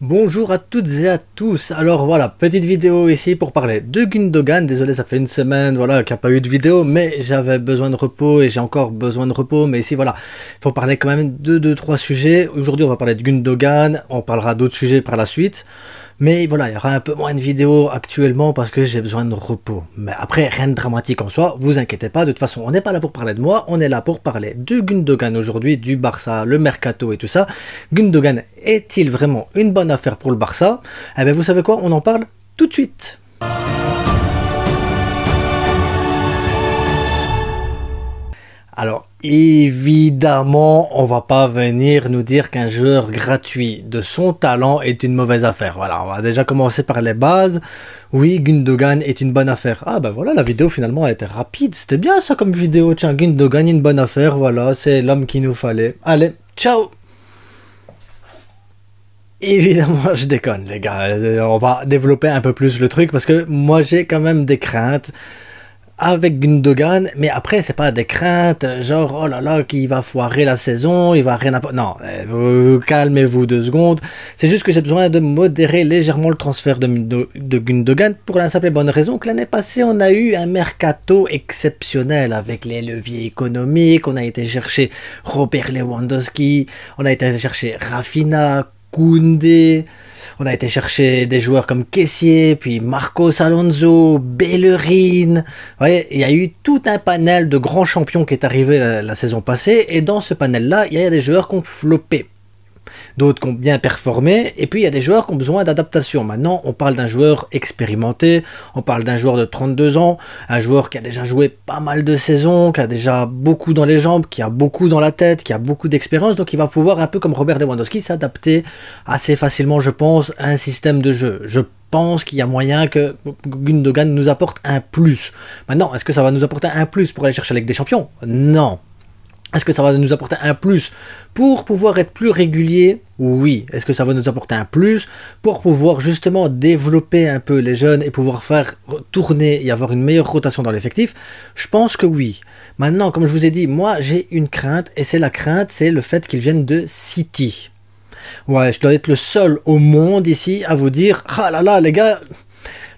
Bonjour à toutes et à tous. Alors voilà, petite vidéo ici pour parler de Gundogan. Désolé, ça fait une semaine voilà, qu'il n'y a pas eu de vidéo, mais j'avais besoin de repos et j'ai encore besoin de repos. Mais ici voilà, il faut parler quand même de 2-3 sujets. Aujourd'hui on va parler de Gundogan, on parlera d'autres sujets par la suite. Mais voilà, il y aura un peu moins de vidéos actuellement parce que j'ai besoin de repos. Mais après, rien de dramatique en soi, vous inquiétez pas. De toute façon, on n'est pas là pour parler de moi, on est là pour parler de Gundogan aujourd'hui, du Barça, le mercato et tout ça. Gundogan est-il vraiment une bonne affaire pour le Barça? Eh bien, vous savez quoi? On en parle tout de suite. Alors, évidemment, on va pas venir nous dire qu'un joueur gratuit de son talent est une mauvaise affaire. Voilà, on va déjà commencer par les bases. Oui, Gundogan est une bonne affaire. Ah ben voilà, la vidéo finalement elle était rapide. C'était bien ça comme vidéo. Tiens, Gundogan, une bonne affaire. Voilà, c'est l'homme qu'il nous fallait. Allez, ciao! Évidemment, je déconne les gars. On va développer un peu plus le truc parce que moi j'ai quand même des craintes avec Gundogan, mais après c'est pas des craintes genre oh là là qu'il va foirer la saison, il va rien non, calmez-vous 2 secondes, c'est juste que j'ai besoin de modérer légèrement le transfert de Gundogan pour la simple et bonne raison que l'année passée on a eu un mercato exceptionnel avec les leviers économiques, on a été chercher Robert Lewandowski, on a été chercher Rafinha, Koundé, on a été chercher des joueurs comme Kessié, puis Marcos Alonso, Bellerin. Vous voyez, il y a eu tout un panel de grands champions qui est arrivé la saison passée, et dans ce panel-là, il y a des joueurs qui ont floppé. D'autres qui ont bien performé, et puis il y a des joueurs qui ont besoin d'adaptation. Maintenant, on parle d'un joueur expérimenté, on parle d'un joueur de 32 ans, un joueur qui a déjà joué pas mal de saisons, qui a déjà beaucoup dans les jambes, qui a beaucoup dans la tête, qui a beaucoup d'expérience, donc il va pouvoir, un peu comme Robert Lewandowski, s'adapter assez facilement, je pense, à un système de jeu. Je pense qu'il y a moyen que Gundogan nous apporte un plus. Maintenant, est-ce que ça va nous apporter un plus pour aller chercher la Ligue des Champions? Non. Est-ce que ça va nous apporter un plus pour pouvoir être plus régulier? Oui. Est-ce que ça va nous apporter un plus pour pouvoir justement développer un peu les jeunes et pouvoir faire tourner et avoir une meilleure rotation dans l'effectif? Je pense que oui. Maintenant, comme je vous ai dit, moi j'ai une crainte, et c'est le fait qu'ils viennent de City. Ouais, je dois être le seul au monde ici à vous dire « Ah là là, les gars,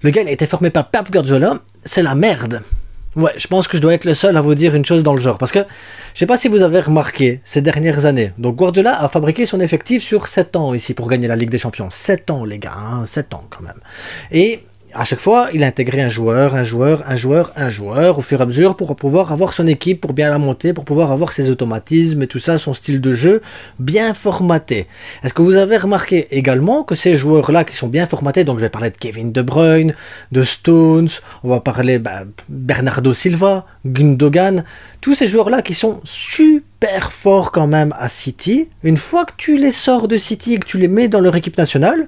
le gars il a été formé par Pep Guardiola, c'est la merde !» Ouais, je pense que je dois être le seul à vous dire une chose dans le genre. Parce que, je sais pas si vous avez remarqué, ces dernières années, donc Guardiola a fabriqué son effectif sur 7 ans ici pour gagner la Ligue des Champions. 7 ans les gars, hein, 7 ans quand même. Et à chaque fois, il a intégré un joueur, au fur et à mesure pour pouvoir avoir son équipe, pour bien la monter, pour pouvoir avoir ses automatismes et tout ça, son style de jeu bien formaté. Est-ce que vous avez remarqué également que ces joueurs-là qui sont bien formatés, donc je vais parler de Kevin De Bruyne, de Stones, on va parler Bernardo Silva, Gundogan, tous ces joueurs-là qui sont super forts quand même à City, une fois que tu les sors de City et que tu les mets dans leur équipe nationale,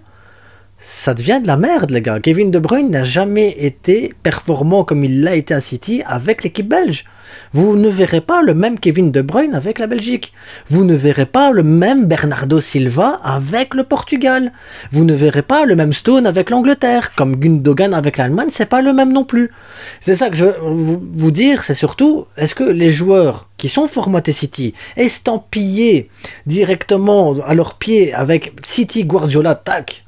ça devient de la merde les gars. Kevin De Bruyne n'a jamais été performant comme il l'a été à City avec l'équipe belge. Vous ne verrez pas le même Kevin De Bruyne avec la Belgique. Vous ne verrez pas le même Bernardo Silva avec le Portugal. Vous ne verrez pas le même Stone avec l'Angleterre. Comme Gundogan avec l'Allemagne, c'est pas le même non plus. C'est ça que je veux vous dire, c'est surtout, est-ce que les joueurs qui sont formatés City, estampillés directement à leurs pieds avec City Guardiola, tac,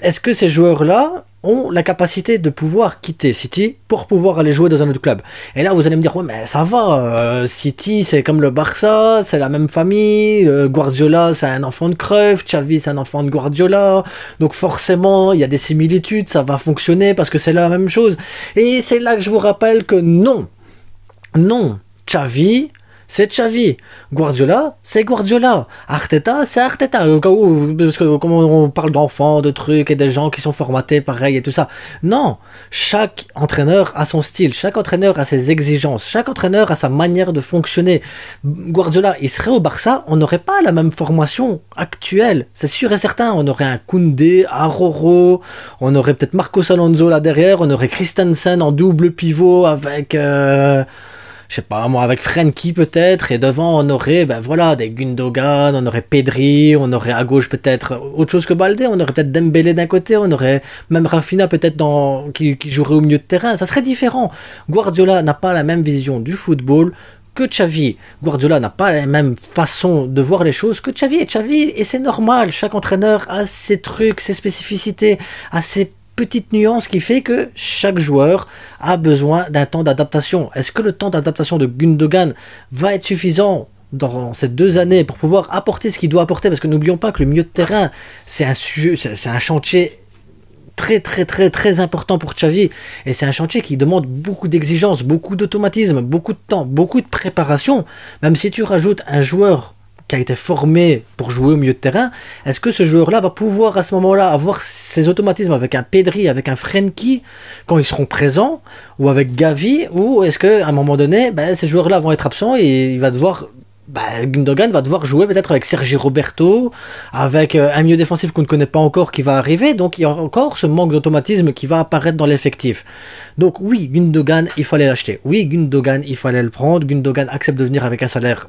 est-ce que ces joueurs-là ont la capacité de pouvoir quitter City pour pouvoir aller jouer dans un autre club? Et là, vous allez me dire, ouais, mais ça va, City, c'est comme le Barça, c'est la même famille, Guardiola, c'est un enfant de Cruyff, Xavi, c'est un enfant de Guardiola, donc forcément, il y a des similitudes, ça va fonctionner parce que c'est la même chose. Et c'est là que je vous rappelle que non, Xavi, c'est Xavi. Guardiola, c'est Guardiola. Arteta, c'est Arteta. Au cas où, parce que comme on parle d'enfants, de trucs et des gens qui sont formatés pareil et tout ça. Non. Chaque entraîneur a son style. Chaque entraîneur a ses exigences. Chaque entraîneur a sa manière de fonctionner. Guardiola, il serait au Barça, on n'aurait pas la même formation actuelle. C'est sûr et certain. On aurait un Koundé, Aroro, on aurait peut-être Marcos Alonso là derrière, on aurait Christensen en double pivot avec... je sais pas moi, avec Frenkie peut-être, et devant on aurait des Gundogan, on aurait Pedri, on aurait à gauche peut-être autre chose que Baldé, on aurait peut-être Dembélé d'un côté, on aurait même Rafinha peut-être qui jouerait au milieu de terrain, ça serait différent. Guardiola n'a pas la même vision du football que Xavi. Guardiola n'a pas la même façon de voir les choses que Xavi. Et c'est normal, chaque entraîneur a ses trucs, ses spécificités, a ses petite nuance qui fait que chaque joueur a besoin d'un temps d'adaptation. Est-ce que le temps d'adaptation de Gundogan va être suffisant dans ces 2 années pour pouvoir apporter ce qu'il doit apporter? Parce que n'oublions pas que le milieu de terrain, c'est un chantier très important pour Xavi, et c'est un chantier qui demande beaucoup d'exigences, beaucoup d'automatisme, beaucoup de temps, beaucoup de préparation. Même si tu rajoutes un joueur qui a été formé pour jouer au milieu de terrain, est-ce que ce joueur-là va pouvoir à ce moment-là avoir ses automatismes avec un Pedri, avec un Frenkie, quand ils seront présents, ou avec Gavi, ou est-ce qu'à un moment donné, ces joueurs-là vont être absents et il va devoir... Gundogan va devoir jouer peut-être avec Sergi Roberto, avec un milieu défensif qu'on ne connaît pas encore qui va arriver, donc il y a encore ce manque d'automatisme qui va apparaître dans l'effectif. Donc oui, Gundogan, il fallait l'acheter. Oui, Gundogan, il fallait le prendre. Gundogan accepte de venir avec un salaire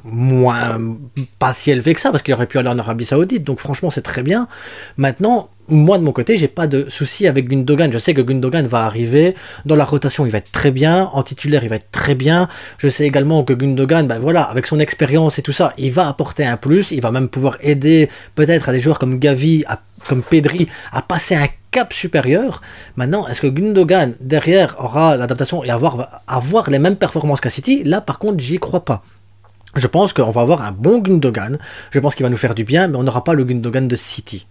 pas si élevé que ça, parce qu'il aurait pu aller en Arabie Saoudite, donc franchement c'est très bien. Maintenant, moi de mon côté, j'ai pas de souci avec Gundogan. Je sais que Gundogan va arriver dans la rotation, il va être très bien, en titulaire il va être très bien. Je sais également que Gundogan, voilà, avec son expérience et tout ça, il va apporter un plus, il va même pouvoir aider peut-être à des joueurs comme Gavi, comme Pedri, à passer un cap supérieur. Maintenant, est-ce que Gundogan derrière aura l'adaptation et avoir les mêmes performances qu'à City? Là par contre, j'y crois pas. Je pense qu'on va avoir un bon Gundogan, je pense qu'il va nous faire du bien, mais on n'aura pas le Gundogan de City.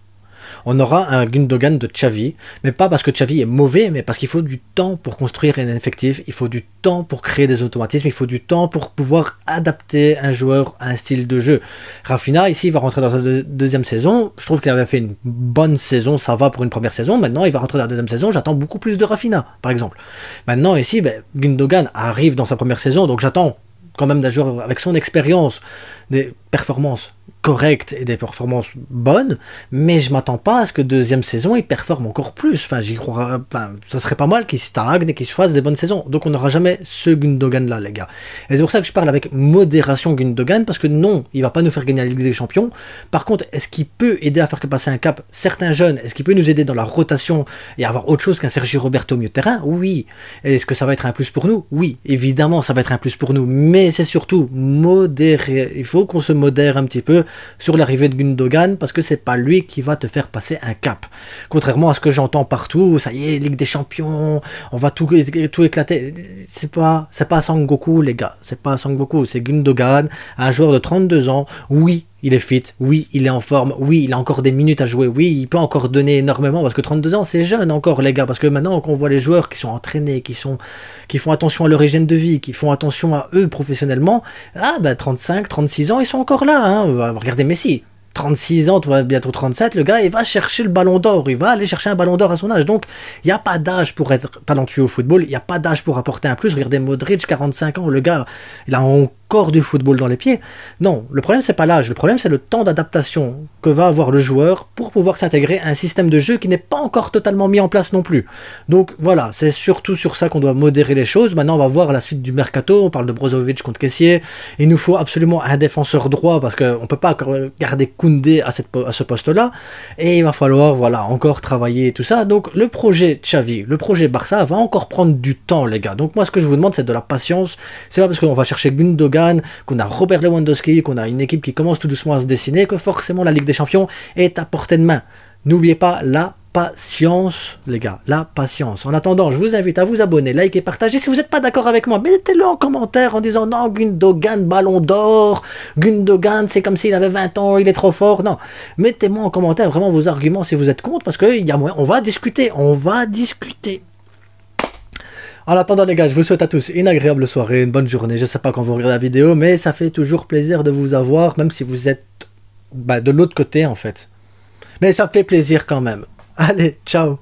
On aura un Gundogan de Xavi, mais pas parce que Xavi est mauvais, mais parce qu'il faut du temps pour construire un effectif, il faut du temps pour créer des automatismes, il faut du temps pour pouvoir adapter un joueur à un style de jeu. Rafinha, ici, il va rentrer dans sa deuxième saison. Je trouve qu'il avait fait une bonne saison, ça va pour une première saison. Maintenant, il va rentrer dans la deuxième saison, j'attends beaucoup plus de Rafinha, par exemple. Maintenant, ici, Gundogan arrive dans sa première saison, donc j'attends quand même d'un joueur avec son expérience, des performances correctes et des performances bonnes, mais je m'attends pas à ce que deuxième saison il performe encore plus. Enfin, j'y crois. Enfin, ça serait pas mal qu'il stagne et qu'il se fasse des bonnes saisons. Donc on n'aura jamais ce Gundogan là, les gars. Et c'est pour ça que je parle avec modération Gundogan, parce que non, il va pas nous faire gagner la Ligue des Champions. Par contre, est-ce qu'il peut aider à faire passer un cap certains jeunes? Est-ce qu'il peut nous aider dans la rotation et avoir autre chose qu'un Sergi Roberto au milieu de terrain? Oui. Est-ce que ça va être un plus pour nous? Oui, évidemment, ça va être un plus pour nous. Mais c'est surtout modéré. Il faut qu'on se modère un petit peu sur l'arrivée de Gundogan, parce que c'est pas lui qui va te faire passer un cap. Contrairement à ce que j'entends partout, ça y est, Ligue des Champions, on va tout éclater. C'est pas Sangoku, les gars. C'est pas Sangoku, c'est Gundogan, un joueur de 32 ans. Oui, il est fit, oui, il est en forme, oui, il a encore des minutes à jouer, oui, il peut encore donner énormément, parce que 32 ans, c'est jeune encore, les gars, parce que maintenant qu'on voit les joueurs qui sont entraînés, qui font attention à leur hygiène de vie, qui font attention à eux professionnellement, 35, 36 ans, ils sont encore là, hein. Regardez Messi. 36 ans, bientôt 37, le gars, il va chercher le ballon d'or, il va aller chercher un ballon d'or à son âge. Donc, il n'y a pas d'âge pour être talentueux au football, il n'y a pas d'âge pour apporter un plus. Regardez Modric, 45 ans, le gars, il a encore du football dans les pieds. Non, le problème, c'est pas l'âge, le problème, c'est le temps d'adaptation que va avoir le joueur pour pouvoir s'intégrer à un système de jeu qui n'est pas encore totalement mis en place non plus. Donc, voilà, c'est surtout sur ça qu'on doit modérer les choses. Maintenant, on va voir la suite du mercato, on parle de Brozovic contre Kessié. Il nous faut absolument un défenseur droit, parce qu'on ne peut pas garder Koundé à ce poste-là, et il va falloir, voilà, encore travailler et tout ça. Donc, le projet Xavi, le projet Barça va encore prendre du temps, les gars. Donc, moi, ce que je vous demande, c'est de la patience. C'est pas parce qu'on va chercher Gundogan, qu'on a Robert Lewandowski, qu'on a une équipe qui commence tout doucement à se dessiner, que forcément la Ligue des Champions est à portée de main. N'oubliez pas la patience, les gars, la patience. En attendant, je vous invite à vous abonner, liker, partager. Si vous n'êtes pas d'accord avec moi, mettez-le en commentaire en disant non, Gundogan, ballon d'or, Gundogan, c'est comme s'il avait 20 ans, il est trop fort. Non, mettez-moi en commentaire vraiment vos arguments si vous êtes contre, parce qu'il y a moyen, on va discuter. En attendant, les gars, je vous souhaite à tous une agréable soirée, une bonne journée. Je sais pas quand vous regardez la vidéo, mais ça fait toujours plaisir de vous avoir, même si vous êtes de l'autre côté, en fait. Mais ça fait plaisir quand même. Allez, ciao!